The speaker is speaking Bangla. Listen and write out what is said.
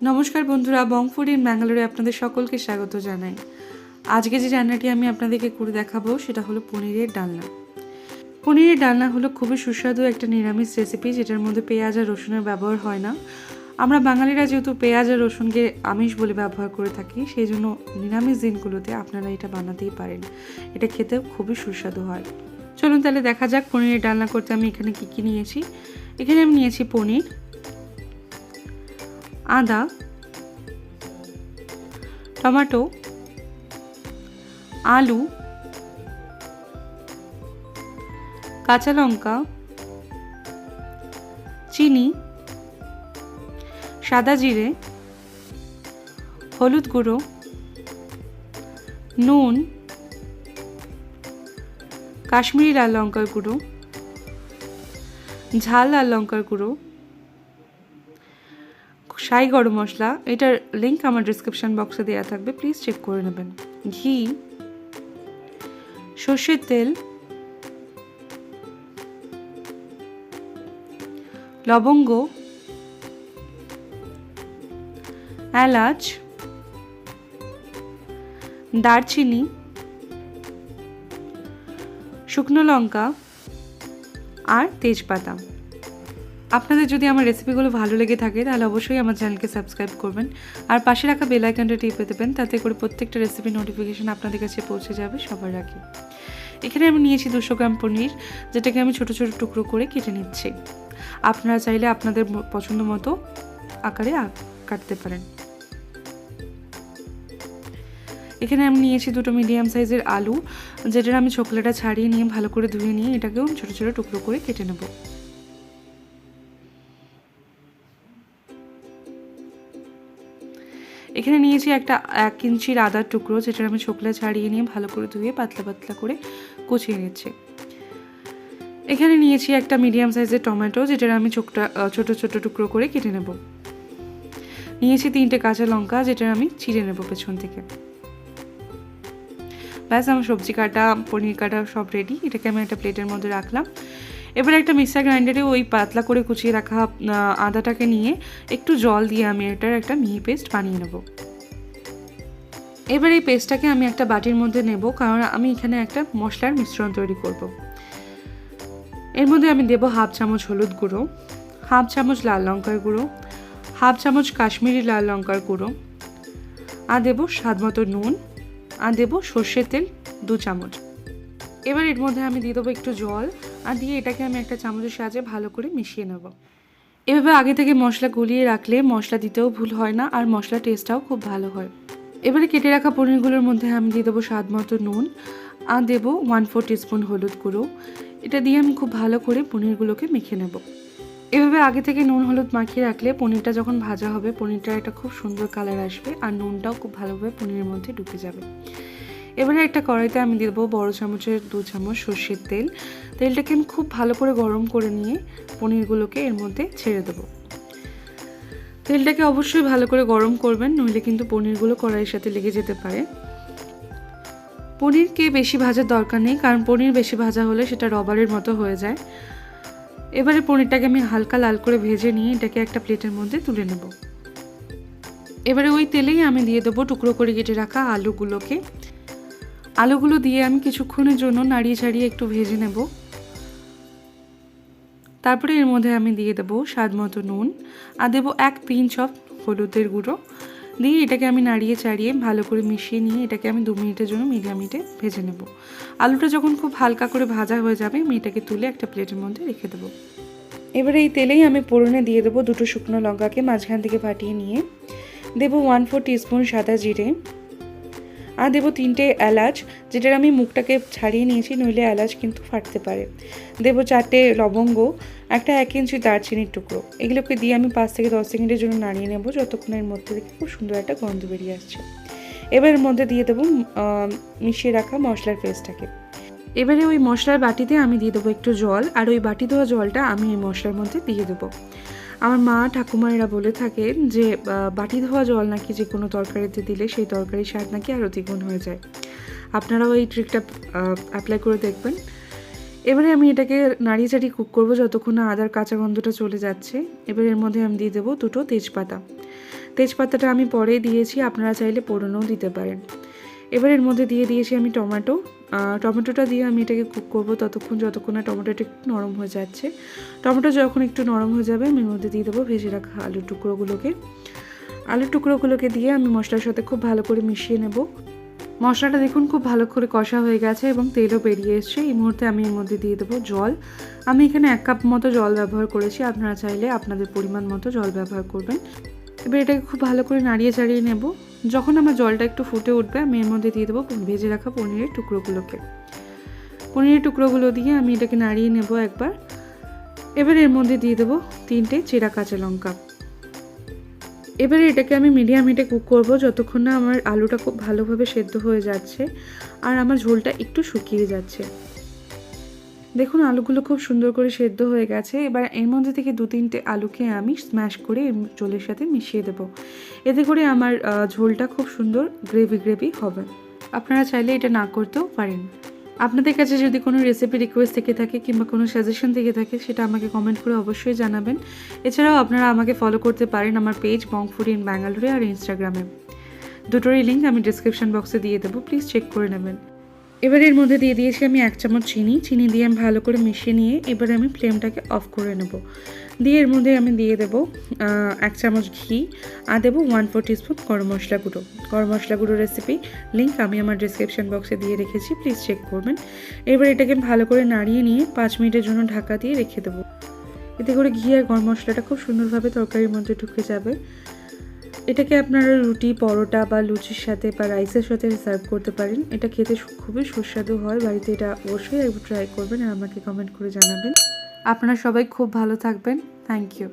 নমস্কার বন্ধুরা, বং ফুড ইন ব্যাঙ্গালোরে আপনাদের সকলকে স্বাগত জানাই। আজকে যে রান্নাটি আমি আপনাদেরকে করে দেখাবো সেটা হলো পনিরের ডালনা। পনিরের ডালনা হলো খুবই সুস্বাদু একটা নিরামিষ রেসিপি, যেটার মধ্যে পেঁয়াজ আর রসুনের ব্যবহার হয় না। আমরা বাঙালিরা যেহেতু পেঁয়াজ আর রসুনকে আমিষ বলে ব্যবহার করে থাকি, সেই জন্য নিরামিষ দিনগুলোতে আপনারা এটা বানাতেই পারেন। এটা খেতেও খুবই সুস্বাদু হয়। চলুন তাহলে দেখা যাক পনিরের ডালনা করতে আমি এখানে কী নিয়েছি। এখানে আমি নিয়েছি পনির, আদা, টমেটো, আলু, কাঁচা লঙ্কা, চিনি, সাদা জিরে, হলুদ গুঁড়ো, নুন, কাশ্মীরি লাল লঙ্কার গুঁড়ো, ঝাল লাল লঙ্কার গুঁড়ো, শাহি গরম মশলা, এটার লিঙ্ক আমার ডিসক্রিপশন বক্সে দেওয়া থাকবে, প্লিজ চেক করে নেবেন। ঘি, সর্ষের তেল, লবঙ্গ, এলাচ, দারচিনি, শুকনো লঙ্কা আর তেজপাতা। আপনাদের যদি আমার রেসিপিগুলো ভালো লেগে থাকে তাহলে অবশ্যই আমার চ্যানেলকে সাবস্ক্রাইব করবেন আর পাশে রাখা বেল আইকনটা টিপে দেবেন, তাতে করে প্রত্যেকটা রেসিপি নোটিফিকেশন আপনাদের কাছে পৌঁছে যাবে সবার আগে। এখানে আমি নিয়েছি 200 গ্রাম পনির, যেটাকে আমি ছোট ছোট টুকরো করে কেটে নিচ্ছি। আপনারা চাইলে আপনাদের পছন্দ মতো আকারে কাটতে পারেন। এখানে আমি নিয়েছি 2টো মিডিয়াম সাইজের আলু, যেটার আমি ছোকলাটা ছাড়িয়ে নিয়ে ভালো করে ধুয়ে নিয়ে এটাকেও ছোট ছোট টুকরো করে কেটে নেব। এখানে নিয়েছি একটা 1 ইঞ্চির আদার টুকরো, যেটার আমি ছোকলা ছাড়িয়ে নিয়ে ভালো করে ধুয়ে পাতলা পাতলা করে কুচিয়ে নিচ্ছি। এখানে নিয়েছি একটা মিডিয়াম সাইজের টমেটো, যেটার আমি ছোট ছোট টুকরো করে কেটে নেব। নিয়েছি 3টে কাঁচা লঙ্কা, যেটার আমি চিড়ে নেব পেছন থেকে। ব্যাস, আমার সবজি কাটা, পনির কাটা সব রেডি। এটাকে আমি একটা প্লেটের মধ্যে রাখলাম। এবার একটা মিক্সার গ্রাইন্ডারে ওই পাতলা করে কুচিয়ে রাখা আদাটাকে নিয়ে একটু জল দিয়ে আমি এটার একটা মিহি পেস্ট বানিয়ে নেব। এবার এই পেস্টটাকে আমি একটা বাটির মধ্যে নেব, কারণ আমি এখানে একটা মশলার মিশ্রণ তৈরি করব। এর মধ্যে আমি দেব 1/2 চামচ হলুদ গুঁড়ো, 1/2 চামচ লাল লঙ্কার গুঁড়ো, 1/2 চামচ কাশ্মীরি লাল লঙ্কার গুঁড়ো, আর দেবো স্বাদ মতো নুন, আর দেবো সর্ষের তেল 2 চামচ। এবার এর মধ্যে আমি দিয়ে দেবো একটু জল, আর দিয়ে এটাকে আমি একটা চামচের সাহায্যে ভালো করে মিশিয়ে নেব। এভাবে আগে থেকে মশলা গলিয়ে রাখলে মশলা দিতেও ভুল হয় না, আর মশলা টেস্টটাও খুব ভালো হয়। এবারে কেটে রাখা পনিরগুলোর মধ্যে আমি দিয়ে দেবো স্বাদ মতো নুন, আর দেবো 1/4 টিস্পুন হলুদ গুঁড়ো। এটা দিয়ে আমি খুব ভালো করে পনিরগুলোকে মেখে নেব। এভাবে আগে থেকে নুন হলুদ মাখিয়ে রাখলে পনিরটা যখন ভাজা হবে পনিরটার একটা খুব সুন্দর কালার আসবে, আর নুনটাও খুব ভালোভাবে পনিরের মধ্যে ঢুকে যাবে। এবারে একটা কড়াইতে আমি দিয়ে দেবো বড় চামচের 2 চামচ সর্ষের তেল। তেলটাকে আমি খুব ভালো করে গরম করে নিয়ে পনিরগুলোকে এর মধ্যে ছেড়ে দেবো। তেলটাকে অবশ্যই ভালো করে গরম করবেন, নইলে কিন্তু পনিরগুলো কড়াইয়ের সাথে লেগে যেতে পারে। পনিরকে বেশি ভাজার দরকার নেই, কারণ পনির বেশি ভাজা হলে সেটা রবারের মতো হয়ে যায়। এবারে পনিরটাকে আমি হালকা লাল করে ভেজে নিয়ে এটাকে একটা প্লেটের মধ্যে তুলে নেব। এবারে ওই তেলেই আমি দিয়ে দেবো টুকরো করে কেটে রাখা আলুগুলোকে। আলুগুলো দিয়ে আমি কিছুক্ষণের জন্য নাড়িয়ে ছাড়িয়ে একটু ভেজে নেব। তারপরে এর মধ্যে আমি দিয়ে দেবো স্বাদ মতো নুন, আর দেবো 1 পিঞ্চ অফ হলুদের গুঁড়ো। দিয়ে এটাকে আমি নাড়িয়ে চাড়িয়ে ভালো করে মিশিয়ে নিয়ে এটাকে আমি 2 মিনিটের জন্য মিডিয়াম হিটে ভেজে নেব। আলুটা যখন খুব হালকা করে ভাজা হয়ে যাবে আমি এটাকে তুলে একটা প্লেটের মধ্যে রেখে দেবো। এবারে এই তেলেই আমি ফোড়নে দিয়ে দেবো 2টো শুকনো লঙ্কাকে মাঝখান থেকে ফাটিয়ে নিয়ে, দেবো 1/4 টিস্পুন সাদা জিরে, আর দেবো 3টে এলাচ, যেটার আমি মুখটাকে ছাড়িয়ে নিয়েছি, নইলে এলাচ কিন্তু ফাটতে পারে। দেবো 4টে লবঙ্গ, একটা 1 ইঞ্চি দারচিনির টুকরো। এগুলোকে দিয়ে আমি 5 থেকে 10 সেকেন্ডের জন্য নাড়িয়ে নেব, যতক্ষণের মধ্যে থেকে খুব সুন্দর একটা গন্ধ বেরিয়ে আসছে। এবার এর মধ্যে দিয়ে দেবো মিশিয়ে রাখা মশলার পেস্টটাকে। এবারে ওই মশলার বাটিতে আমি দিয়ে দেবো একটু জল, আর ওই বাটি ধোয়া জলটা আমি এই মশলার মধ্যে দিয়ে দেবো। আমার মা ঠাকুমায়েরা বলে থাকেন যে বাটি ধোয়া জল নাকি যে কোনো তরকারিতে দিলে সেই তরকারির স্বাদ নাকি আরও দ্বিগুণ হয়ে যায়। আপনারাও এই ট্রিকটা অ্যাপ্লাই করে দেখবেন। এবারে আমি এটাকে নাড়িয়ে চাড়িয়ে কুক করবো যতক্ষণ না আদার কাঁচা গন্ধটা চলে যাচ্ছে। এবার এর মধ্যে আমি দিয়ে দেবো 2টো তেজপাতা। তেজপাতাটা আমি পরেই দিয়েছি, আপনারা চাইলে পোড়নও দিতে পারেন। এবার এর মধ্যে দিয়ে দিয়েছি আমি টমেটোটা দিয়ে আমি এটাকে কুক করবো যতক্ষণ না টমেটোটা একটু নরম হয়ে যাচ্ছে। টমেটো যখন একটু নরম হয়ে যাবে আমি এর মধ্যে দিয়ে দেবো ভেজে রাখা আলুর টুকরোগুলোকে দিয়ে আমি মশলার সাথে খুব ভালো করে মিশিয়ে নেব। মশলাটা দেখুন খুব ভালো করে কষা হয়ে গেছে এবং তেলও বেরিয়ে এসছে। এই মুহূর্তে আমি এর মধ্যে দিয়ে দেবো জল। আমি এখানে 1 কাপ মতো জল ব্যবহার করেছি, আপনারা চাইলে আপনাদের পরিমাণ মতো জল ব্যবহার করবেন। এবার এটাকে খুব ভালো করে নাড়িয়ে চাড়িয়ে নেব। যখন আমার জলটা একটু ফুটে উঠবে আমি এর মধ্যে দিয়ে দেবো ভেজে রাখা পনিরের টুকরোগুলো দিয়ে আমি এটাকে নাড়িয়ে নেব একবার। এবার এর মধ্যে দিয়ে দেবো 3টে চেরা কাঁচা লঙ্কা। এবারে এটাকে আমি মিডিয়াম হিটে কুক করব যতক্ষণ না আমার আলুটা খুব ভালোভাবে সেদ্ধ হয়ে যাচ্ছে আর আমার ঝোলটা একটু শুকিয়ে যাচ্ছে। দেখুন আলুগুলো খুব সুন্দর করে সেদ্ধ হয়ে গেছে। এবার এর মধ্যে থেকে 2-3টে আলুকে আমি স্ম্যাশ করে ঝোলের সাথে মিশিয়ে দেবো। এতে করে আমার ঝোলটা খুব সুন্দর গ্রেভি হবে। আপনারা চাইলে এটা না করতেও পারেন। আপনাদের কাছে যদি কোনো রেসিপি রিকোয়েস্ট থেকে থাকে কিংবা কোনো সাজেশন থেকে থাকে সেটা আমাকে কমেন্ট করে অবশ্যই জানাবেন। এছাড়াও আপনারা আমাকে ফলো করতে পারেন আমার পেজ বং ফুড ইন ব্যাঙ্গালোরে আর ইনস্টাগ্রামে। দুটোরই লিঙ্ক আমি ডিসক্রিপশন বক্সে দিয়ে দেবো, প্লিজ চেক করে নেবেন। এবার এর মধ্যে দিয়ে দিয়েছি আমি 1 চামচ চিনি দিয়ে আমি ভালো করে মিশিয়ে নিয়ে এবারে আমি ফ্লেমটাকে অফ করে নেব। দিয়ে এর মধ্যে আমি দিয়ে দেবো 1 চামচ ঘি আর দেবো 1/4 টিস্পুন গরম মশলা গুঁড়ো রেসিপি লিঙ্ক আমি আমার ডিসক্রিপশন বক্সে দিয়ে রেখেছি, প্লিজ চেক করবেন। এবার এটাকে ভালো করে নাড়িয়ে নিয়ে 5 মিনিটের জন্য ঢাকা দিয়ে রেখে দেবো। এতে করে ঘি আর গরম মশলাটা খুব সুন্দরভাবে তরকারির মধ্যে ঢুকে যাবে। এটাকে আপনারা রুটি, পরোটা বা লুচির সাথে বা রাইসের সাথে সার্ভ করতে পারেন। এটা খেতে খুবই সুস্বাদু হয়। বাড়িতে এটা অবশ্যই একবার ট্রাই করবেন আর আমাকে কমেন্ট করে জানাবেন। আপনারা সবাই খুব ভালো থাকবেন। Thank you.